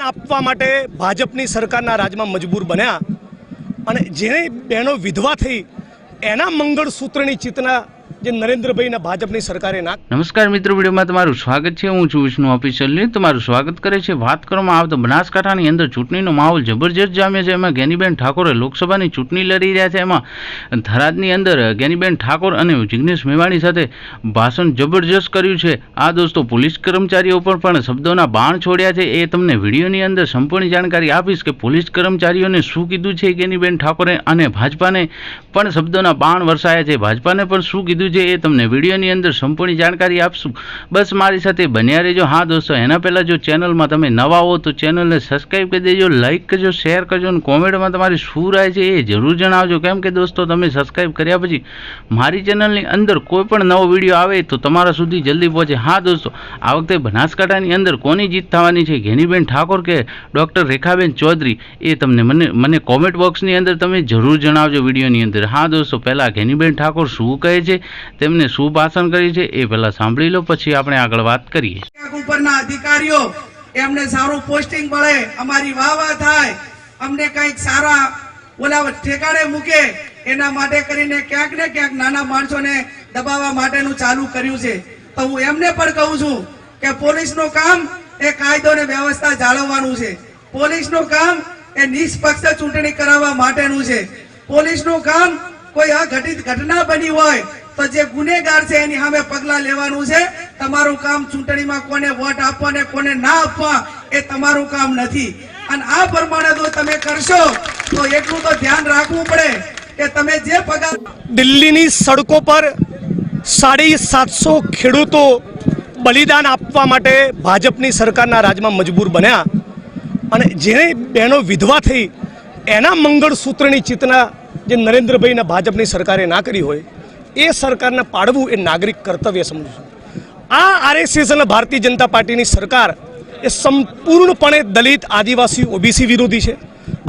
આપવા માટે ભાજપની સરકારના રાજમાં મજબૂર બન્યા અને જેની બહેનો વિધવા થઈ એના મંગળસૂત્રની ચિંતા જે નરેન્દ્રભાઈના ભાજપની સરકારે ના. નમસ્કાર મિત્રો, વિડીયોમાં તમારું સ્વાગત છે. હું છું વિષ્ણુ ઓફિશિયલ ન્યૂઝ. તમારું સ્વાગત કરે છે. વાત કરવામાં આવે તો બનાસકાંઠાની અંદર ચૂંટણીનો માહોલ જબરજસ્ત જામ્યો છે. એમાં ગેનીબેન ઠાકોરે લોકસભાની ચૂંટણી લડી રહ્યા છે. એમાં થરાદની અંદર ગેનીબેન ઠાકોર અને જિગ્નેશ મેવાણી સાથે ભાષણ જબરજસ્ત કર્યું છે. આ દોસ્તો પોલીસ કર્મચારીઓ પર પણ શબ્દોના બાણ છોડ્યા છે. એ તમને વિડીયોની અંદર સંપૂર્ણ જાણકારી આપીશ કે પોલીસ કર્મચારીઓને શું કીધું છે ગેનીબેન ઠાકોરે અને ભાજપાને પણ શબ્દોના બાણ વરસાયા છે. ભાજપાને પણ શું કીધું છે એ તમને વિડીયોની અંદર સંપૂર્ણ જાણકારી આપશું. બસ મારી સાથે બન્યા રહેજો. હા દોસ્તો, એના પહેલાં જો ચેનલમાં તમે નવા હો તો ચેનલને સબસ્ક્રાઈબ કરી દેજો, લાઇક કરજો, શેર કરજો અને કોમેન્ટમાં તમારી શું રાય છે એ જરૂર જણાવજો. કેમ કે દોસ્તો, તમે સબસ્ક્રાઈબ કર્યા પછી મારી ચેનલની અંદર કોઈ પણ નવો વિડીયો આવે તો તમારા સુધી જલ્દી પહોંચે. હા દોસ્તો, આ વખતે બનાસકાંઠાની અંદર કોની જીત થવાની છે, ગેનીબેન ઠાકોર કે ડૉક્ટર રેખાબેન ચૌધરી, એ તમને મને કોમેન્ટ બોક્સની અંદર તમે જરૂર જણાવજો વિડીયોની અંદર. હા દોસ્તો, પહેલાં ગેનીબેન ઠાકોર શું કહે છે, તેમને શું ભાષણ કર્યું છે એ પહેલા સાંભળી લો, પછી આપણે આગળ વાત કરીએ. ઉપરના અધિકારીઓ એમને સારું પોસ્ટિંગ મળે, અમારી વાહ થાય, અમને કંઈક સારા ઓલા ઠેકાણે મૂકે, એના માટે કરીને ક્યાંક ને ક્યાંક નાના માણસોને દબાવવા માટેનું ચાલુ કર્યું છે. તો હું એમને પણ કહું છું કે પોલીસનું કામ એ કાયદો ને વ્યવસ્થા જાળવવાનું છે. પોલીસનું કામ એ નિષ્પક્ષ ચૂંટણી કરાવવા માટેનું છે. પોલીસનું કામ કોઈ અઘટિત ઘટના બની હોય તો જે ગુનેગાર છે એની સામે પગલા લેવાનું છે. તમારું કામ ચૂંટણીમાં કોને વોટ આપવા ને કોને ના આપવા એ તમારું કામ નથી. અને આ પ્રમાણે જો તમે કરશો તો એટલું તો ધ્યાન રાખવું પડે કે તમે જે પગાર. દિલ્હીની સડકો પર 750 ખેડૂતો બલિદાન આપવા માટે ભાજપની સરકારના રાજમાં મજબૂર બન્યા અને જેની બહેનો વિધવા થઈ એના મંગળસૂત્રની ચિંતા જે નરેન્દ્રભાઈના ભાજપની સરકારે ના કરી હોય એ સરકારને પાડવું એ નાગરિક કર્તવ્ય સમજું છું. આ આરએસએસ અને ભારતીય જનતા પાર્ટીની સરકાર એ સંપૂર્ણપણે દલિત, આદિવાસી, ઓબીસી વિરોધી છે,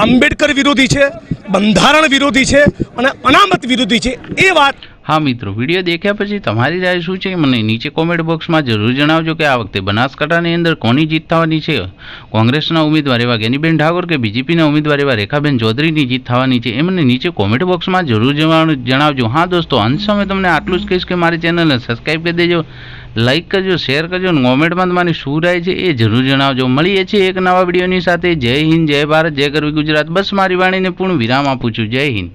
આંબેડકર વિરોધી છે, બંધારણ વિરોધી છે અને અનામત વિરોધી છે. એ વાત. હા મિત્રો, વિડીયો દેખ્યા પછી તમારી રાય શું છે મને નીચે કોમેન્ટ બોક્સમાં જરૂર જણાવજો કે આ વખતે બનાસકાંઠાની અંદર કોની જીત થવાની છે. કોંગ્રેસના ઉમેદવાર એવા ગેનીબેન ઠાકોર કે બીજેપીના ઉમેદવાર એવા રેખાબેન ચૌધરીની જીત થવાની છે એ મને નીચે કોમેન્ટ બોક્સમાં જરૂર જણાવજો. હા દોસ્તો, અંત સમય તમને આટલું જ કહીશ કે મારી ચેનલને સબસ્ક્રાઈબ કરી દેજો, લાઇક કરજો, શેર કરજો અને કોમેન્ટમાં તમારી શું રાય છે એ જરૂર જણાવજો. મળીએ છીએ એક નવા વિડીયોની સાથે. જય હિન્દ, જય ભારત, જય ગરવી ગુજરાત. બસ મારી વાણીને પૂર્ણ વિરામ આપું છું. જય હિન્દ.